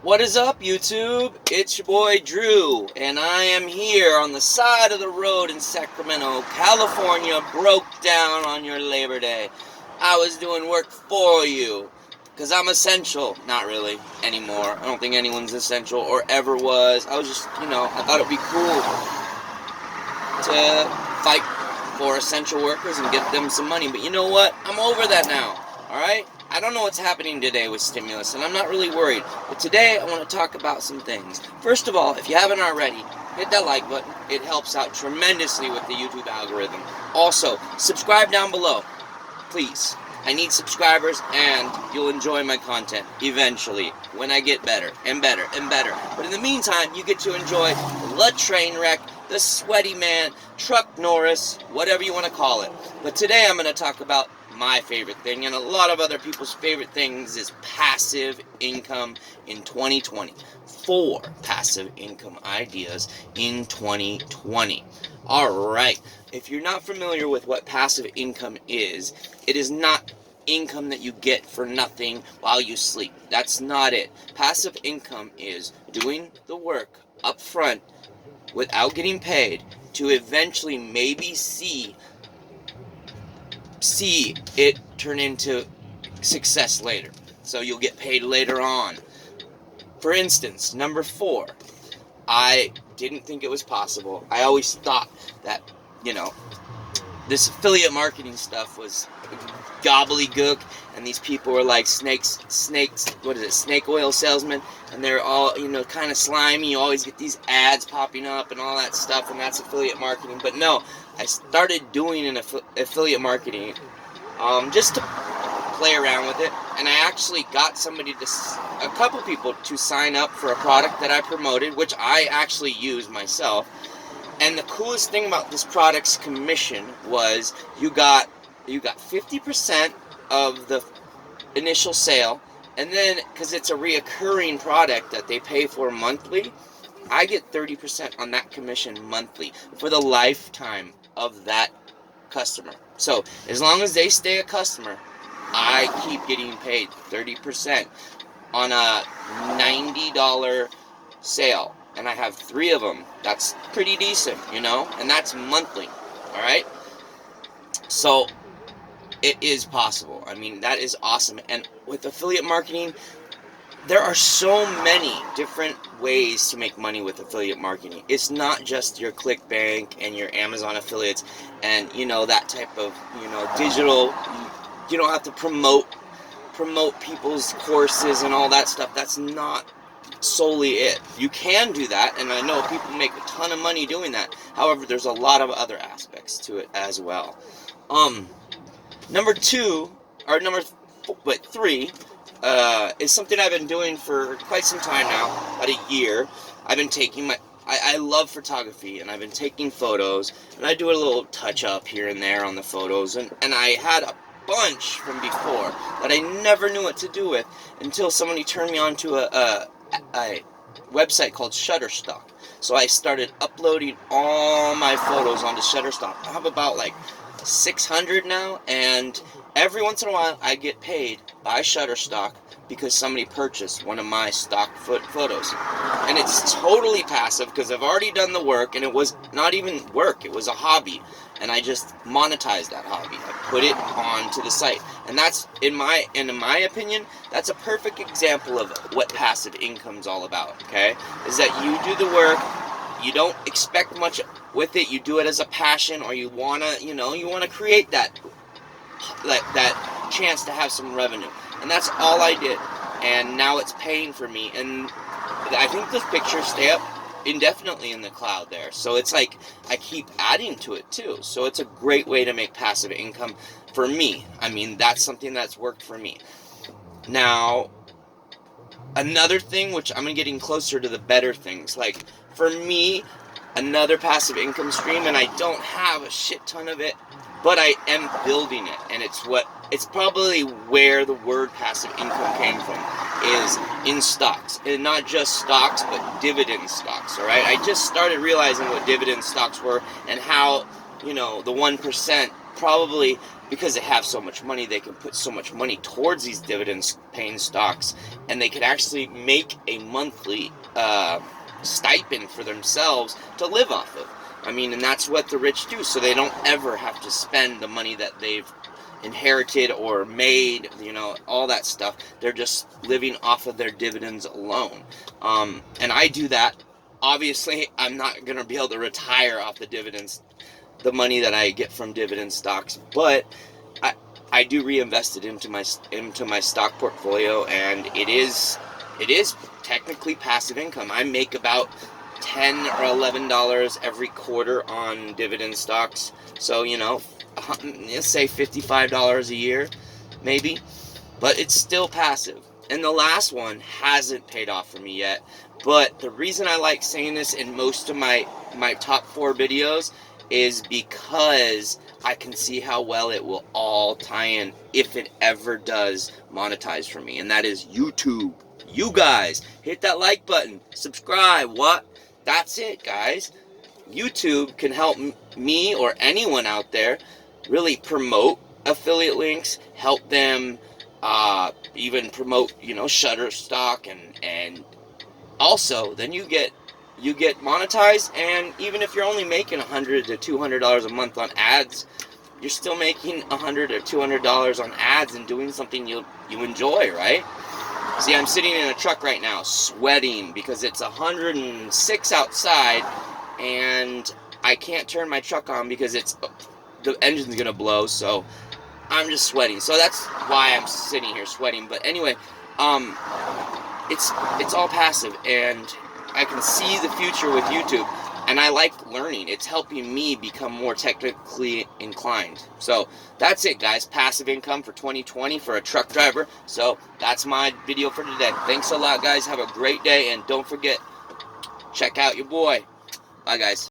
What is up, YouTube? It's your boy Drew, and I am here on the side of the road in Sacramento, California, broke down on your Labor Day. I was doing work for you, because I'm essential. Not really, anymore. I don't think anyone's essential, or ever was. I was just, I thought it'd be cool to fight for essential workers and get them some money. But you know what? I'm over that now, alright? I don't know what's happening today with stimulus, and I'm not really worried. But today, I want to talk about some things. First of all, if you haven't already, hit that like button. It helps out tremendously with the YouTube algorithm. Also, subscribe down below. Please. I need subscribers, and you'll enjoy my content eventually when I get better and better and better. But in the meantime, you get to enjoy the train wreck, the sweaty man, Truck Norris, whatever you want to call it. But today I'm going to talk about my favorite thing, and a lot of other people's favorite things, is passive income in 2020. 4 passive income ideas in 2020. Alright, if you're not familiar with what passive income is, it is not income that you get for nothing while you sleep. That's not it. Passive income is doing the work up front without getting paid to eventually maybe see it turn into success later. So you'll get paid later on. For instance, number 4, I didn't think it was possible. I always thought that, this affiliate marketing stuff was gobbledygook, and these people were like snake oil salesmen, and they're all, kind of slimy. You always get these ads popping up and all that stuff, and that's affiliate marketing. But no, I started doing an affiliate marketing just to play around with it, and I actually got a couple people to sign up for a product that I promoted, which I actually use myself. And the coolest thing about this product's commission was you got 50% of the initial sale, and then because it's a reoccurring product that they pay for monthly, I get 30% on that commission monthly for the lifetime of that customer. So as long as they stay a customer, I keep getting paid 30% on a $90 sale, and I have 3 of them. That's pretty decent, and that's monthly. Alright? So it is possible. I mean, that is awesome. And with affiliate marketing, there are so many different ways to make money with affiliate marketing. It's not just your ClickBank and your Amazon affiliates and, that type of, digital. You don't have to promote people's courses and all that stuff. That's not solely it. You can do that, and I know people make a ton of money doing that. However, there's a lot of other aspects to it as well. Number 3 is something I've been doing for quite some time now, about a year. I've been taking I love photography, and I've been taking photos, and I do a little touch-up here and there on the photos, and I had a bunch from before that I never knew what to do with until somebody turned me on to a website called Shutterstock. So I started uploading all my photos onto Shutterstock. I have about 600 now, and every once in a while I get paid by Shutterstock because somebody purchased one of my stock photos. And it's totally passive because I've already done the work, and it was not even work, it was a hobby, and I just monetized that hobby. I put it onto the site, and that's, in my opinion, that's a perfect example of what passive income's all about, okay? Is that you do the work, you don't expect much with it, you do it as a passion, or you wanna create that chance to have some revenue. And that's all I did. And now it's paying for me. And I think those pictures stay up indefinitely in the cloud there. So it's like I keep adding to it too. So it's a great way to make passive income for me. I mean, that's something that's worked for me. Now, another thing, which I'm getting closer to the better things. Like, for me, another passive income stream, and I don't have a shit ton of it, but I am building it, and it's probably where the word passive income came from, is in stocks. And not just stocks, but dividend stocks, alright? I just started realizing what dividend stocks were and how, the 1% probably because they have so much money, they can put so much money towards these dividend-paying stocks, and they could actually make a monthly stipend for themselves to live off of. I mean, and that's what the rich do, so they don't ever have to spend the money that they've inherited or made, all that stuff. They're just living off of their dividends alone. And I do that. Obviously, I'm not going to be able to retire off the dividends, the money that I get from dividend stocks, but I do reinvest it into my stock portfolio, and it is technically passive income. I make about $10 or $11 every quarter on dividend stocks. So, let's say $55 a year, maybe. But it's still passive. And the last one hasn't paid off for me yet. But the reason I like saying this in most of my top 4 videos is because I can see how well it will all tie in if it ever does monetize for me. And that is YouTube. You guys, hit that like button, subscribe, that's it, guys. YouTube can help me or anyone out there really promote affiliate links, help them even promote, Shutterstock, and also then you get monetized, and even if you're only making $100 to $200 a month on ads, you're still making $100 or $200 on ads and doing something you enjoy, right? See, I'm sitting in a truck right now, sweating because it's 106 outside, and I can't turn my truck on because the engine's gonna blow. So I'm just sweating. So that's why I'm sitting here sweating. But anyway, it's all passive, and I can see the future with YouTube, and I like learning. It's helping me become more technically inclined. So that's it, guys. Passive income for 2020 for a truck driver. So that's my video for today. Thanks a lot, guys. Have a great day, and don't forget, check out your boy. Bye, guys.